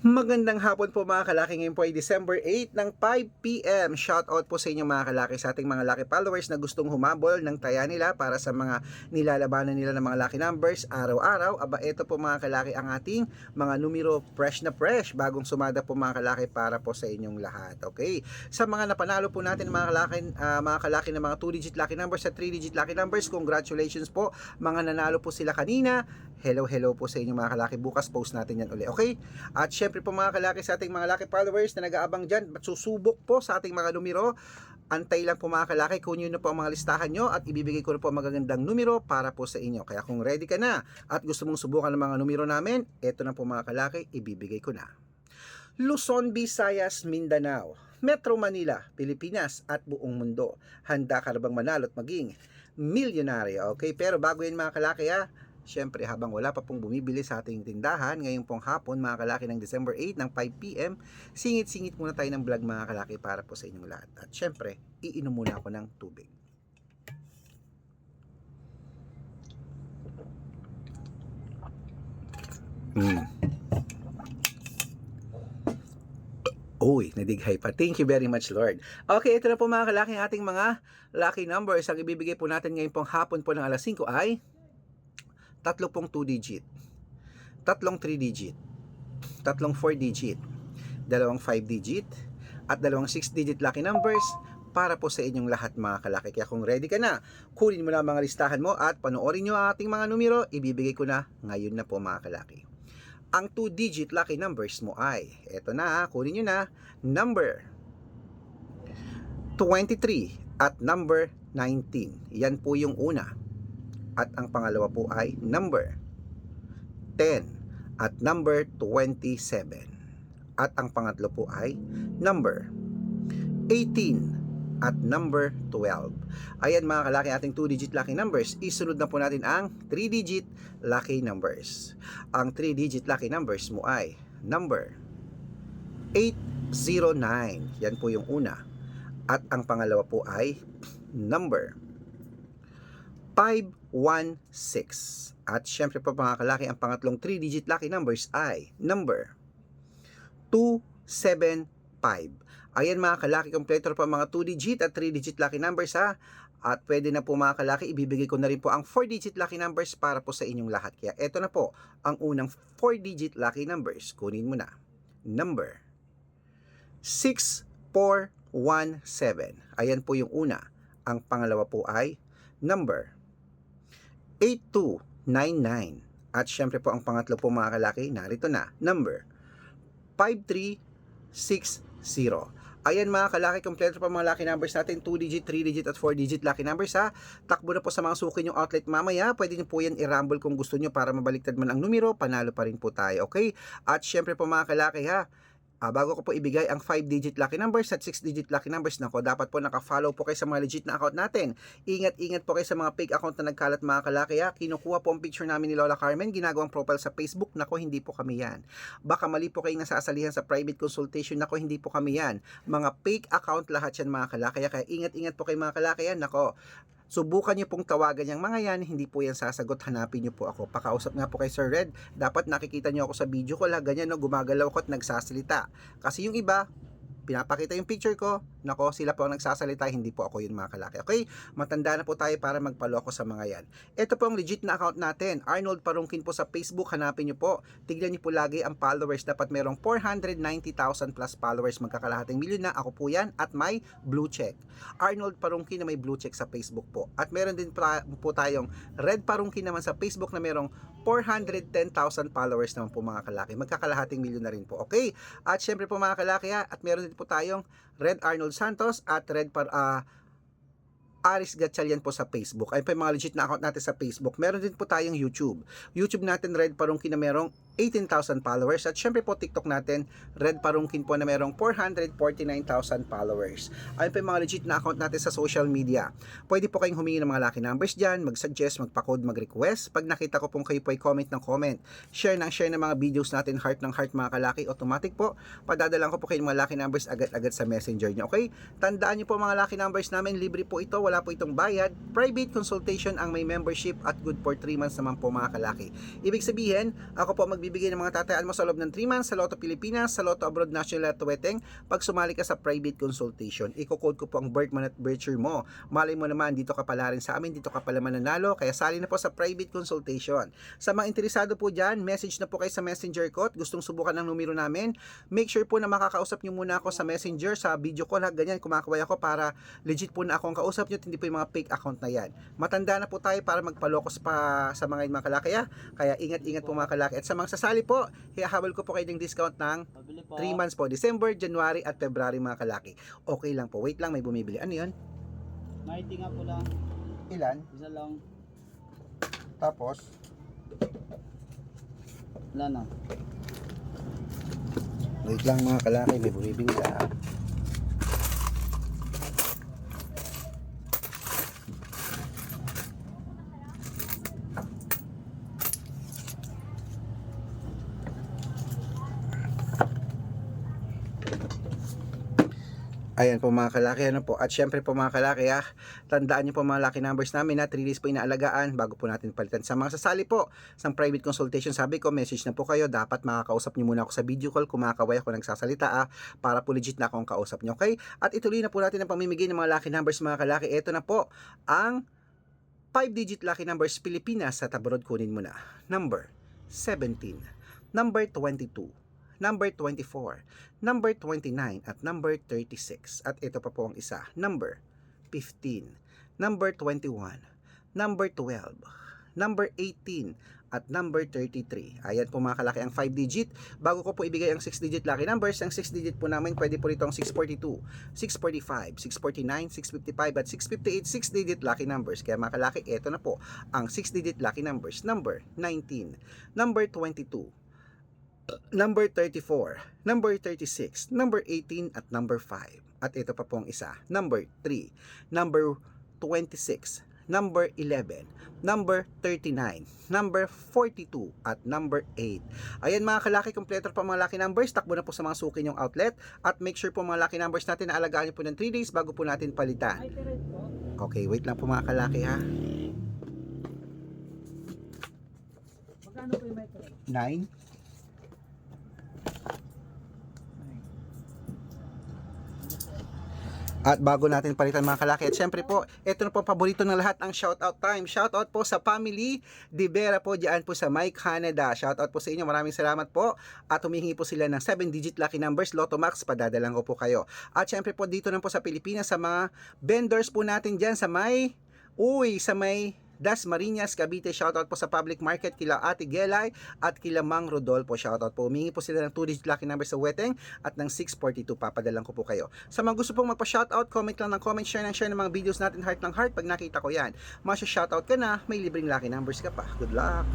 Magandang hapon po mga kalaki. Ngayon po ay December 8 ng 5 p.m. Shoutout po sa inyo mga kalaki, sa ating mga lucky followers na gustong humabol ng taya nila para sa mga nilalabanan nila ng mga lucky numbers araw-araw. Aba, ito po mga kalaki ang ating mga numero fresh na fresh, bagong sumada po mga kalaki para po sa inyong lahat. Okay? Sa mga napanalo po natin mga kalaki ng mga 2-digit lucky numbers at 3-digit lucky numbers, congratulations po. Mga nanalo po sila kanina. Hello po sa inyo mga kalaki. Bukas post natin yan uli. Okay? At syempre po mga kalaki, sa ating mga lucky followers na nag-aabang dyan, susubok po sa ating mga numero. Antay lang po mga kalaki, kunin nyo na po ang mga listahan nyo at ibibigay ko na po ang magagandang numero para po sa inyo. Kaya kung ready ka na at gusto mong subukan ng mga numero namin, eto na po mga kalaki, ibibigay ko na. Luzon, Visayas, Mindanao, Metro Manila, Pilipinas at buong mundo. Handa ka na bang manalo at maging milyonaryo? Okay, pero bago yan mga kalaki syempre, habang wala pa pong bumibili sa ating tindahan, ngayon pong hapon, mga kalaki ng December 8 ng 5 p.m, singit-singit muna tayo ng vlog mga kalaki para po sa inyong lahat. At syempre, iinom muna ako ng tubig. Uy, nadighay pa. Thank you very much, Lord. Okay, ito na po mga kalaki ating mga lucky numbers. Ang ibibigay po natin ngayon pong hapon po ng alas 5 ay tatlo pong 2-digit, tatlong 3-digit, tatlong 4-digit, dalawang 5-digit, at dalawang 6-digit lucky numbers para po sa inyong lahat mga kalaki. Kaya kung ready ka na, kunin mo na mga listahan mo at panoorin nyo ang ating mga numero. Ibibigay ko na ngayon na po mga kalaki. Ang 2-digit lucky numbers mo ay, eto na, kunin nyo na, number 23 at number 19. Yan po yung una. At ang pangalawa po ay number 10 at number 27. At ang pangatlo po ay number 18 at number 12. Ayan mga kalaki, ating 2-digit lucky numbers. Isunod na po natin ang 3-digit lucky numbers. Ang 3-digit lucky numbers mo ay number 809. Yan po yung una. At ang pangalawa po ay number 516. At syempre po mga kalaki, ang pangatlong 3-digit lucky numbers ay number 275. Ayan mga kalaki, kompleto po mga 2-digit at 3-digit lucky numbers At pwede na po mga kalaki, ibibigay ko na rin po ang 4-digit lucky numbers para po sa inyong lahat. Kaya eto na po ang unang 4-digit lucky numbers. Kunin mo na. Number 6417. Ayan po yung una. Ang pangalawa po ay number 8299. At syempre po ang pangatlo po mga kalaki, narito na, number 5360. Ayan mga kalaki, kompleto pa mga lucky numbers natin, 2-digit, 3-digit at 4-digit lucky numbers Takbo na po sa mga suki yung outlet mamaya. Pwede nyo po yan i-rumble kung gusto nyo para mabaliktad man ang numero, panalo pa rin po tayo, okay? At syempre po mga kalaki bago ko po ibigay ang 5-digit lucky numbers at 6-digit lucky numbers, nako, dapat po naka-follow po kayo sa mga legit na account natin. Ingat po kayo sa mga fake account na nagkalat mga kalaki Kinukuha po ang picture namin ni Lola Carmen, ginagawang profile sa Facebook, nako, hindi po kami yan. Baka mali po kayong nasasalihan sa private consultation, nako, hindi po kami yan. Mga fake account lahat yan mga kalaki kaya ingat po kayo mga kalaki nako. Subukan niyo pong tawagan yung mga yan, hindi po yan sasagot, hanapin niyo po ako. Pakausap nga po kay Sir Red, dapat nakikita niyo ako sa video ko, ganyan gumagalaw ako at nagsasalita. Kasi yung iba, pinapakita yung picture ko, nako, sila po ang nagsasalita, hindi po ako yun mga kalaki. Okay? Matanda na po tayo para magpaloko sa mga yan. Ito po ang legit na account natin, Arnold Parungkin po sa Facebook, hanapin nyo po. Tignan nyo po lagi ang followers, dapat merong 490,000 plus followers, magkakalahating milyon na, ako po yan, at may blue check. Arnold Parungkin na may blue check sa Facebook po. At meron din po tayong Red Parungkin naman sa Facebook na merong 410,000 followers naman po mga kalaki, magkakalahating milyon na rin po. Okay? At syempre po mga kalaki at meron din po tayong Red Arnold Santos at Aris Gatchalian po sa Facebook. Ayun po yung mga legit na account natin sa Facebook. Meron din po tayong YouTube. YouTube natin, Red Parungkin na merong 18,000 followers. At syempre po TikTok natin, Red Parungkin po na merong 449,000 followers. Ayun po yung mga legit na account natin sa social media. Pwede po kayong humingi ng mga lucky numbers dyan, mag-suggest, magpa-code, mag-request. Pag nakita ko pong kayo po ay comment ng comment. Share ng mga videos natin, heart ng heart mga kalaki. Automatic po, padadalan ko po kayo ng mga lucky numbers agad-agad sa messenger nyo. Okay? Tandaan nyo po mga lucky numbers namin, libre po ito, wala po itong bayad. Private consultation ang may membership at good for 3 months naman po mga kalaki. Ibig sabihin, ako po magbibigay ng mga tatayaan mo sa loob ng 3 months sa Lotto Pilipinas, sa Lotto Abroad National at Tuweteng pag sumali ka sa private consultation. Iko-code ko po ang birth month at birth year mo. Malay mo naman, dito ka pala rin sa amin, dito ka pala mananalo, kaya sali na po sa private consultation. Sa mga interesado po dyan, message na po kayo sa messenger ko at gustong subukan ng numero namin. Make sure po na makakausap nyo muna ako sa messenger, sa video call, ganyan, kumakaway ako para legit po na ako ang kausap nyo, hindi po yung mga fake account na yan. Matanda na po tayo para magpalokos pa sa mga kalaki, kaya ingat-ingat po mga kalaki. At sa mga sasali po, hihahabol ko po kayo ng discount ng 3 months po, December, January at February mga kalaki. Okay lang po, wait lang, may bumibili. Ano yun? Mighty nga po lang. Ilan? Isa lang. Tapos? Wala na. Wait lang mga kalaki, may bumibili ka. Ayan po mga kalaki, ano po. At syempre po mga kalaki, tandaan nyo po mga lucky numbers namin na 3 days po inaalagaan bago po natin palitan. Sa mga sasali po sa private consultation, sabi ko, message na po kayo. Dapat makakausap nyo muna ako sa video call, kumakaway ako nagsasalita para po legit na akong kausap nyo, okay? At ituloy na po natin ang pamimigay ng mga lucky numbers mga kalaki. Ito na po ang 5-digit lucky numbers Pilipinas sa abroad. Kunin mo na. Number 17, number 22, number 24, number 29, at number 36. At ito pa po ang isa, number 15, number 21, number 12, number 18, at number 33. Ayan po mga kalaki ang 5-digit. Bago ko po ibigay ang 6-digit lucky numbers, ang 6-digit po namin pwede po rito ang 642, 645, 649, 655, at 658 6-digit lucky numbers. Kaya mga kalaki, ito na po ang 6-digit lucky numbers. Number 19, number 22, number 34, number 36, number 18, at number 5. At ito pa po ang isa, number 3, number 26, number 11, number 39, number 42, at number 8. Ayan mga kalaki, kompleto pa mga lucky numbers. Takbo na po sa mga suki nyong outlet. At make sure po mga lucky numbers natin na alagaan nyo po ng 3 days bago po natin palitan. Okay, wait lang po mga kalaki ha. Magkano po yung micro? 9. At bago natin palitan mga kalaki, at syempre po, ito na po paborito ng lahat, ang shoutout time. Shoutout po sa family De Vera po dyan po sa My Canada. Shoutout po sa inyo, maraming salamat po. At humihingi po sila ng 7-digit lucky numbers, Lotto Max, padadalang ko po kayo. At syempre po dito na po sa Pilipinas, sa mga vendors po natin dyan sa may Dasmariñas, Cavite. Shoutout po sa public market kila Ate Gelay at kila Mang Rodolfo. Shoutout po. Humingi po sila ng 2-digit lucky number sa Weteng at ng 642. Papadalang ko po kayo. Sa mga gusto pong magpa-shoutout, comment lang ng comment, share ng mga videos natin, heart ng heart. Pag nakita ko yan, masya-shoutout ka na, may libreng lucky numbers ka pa. Good luck!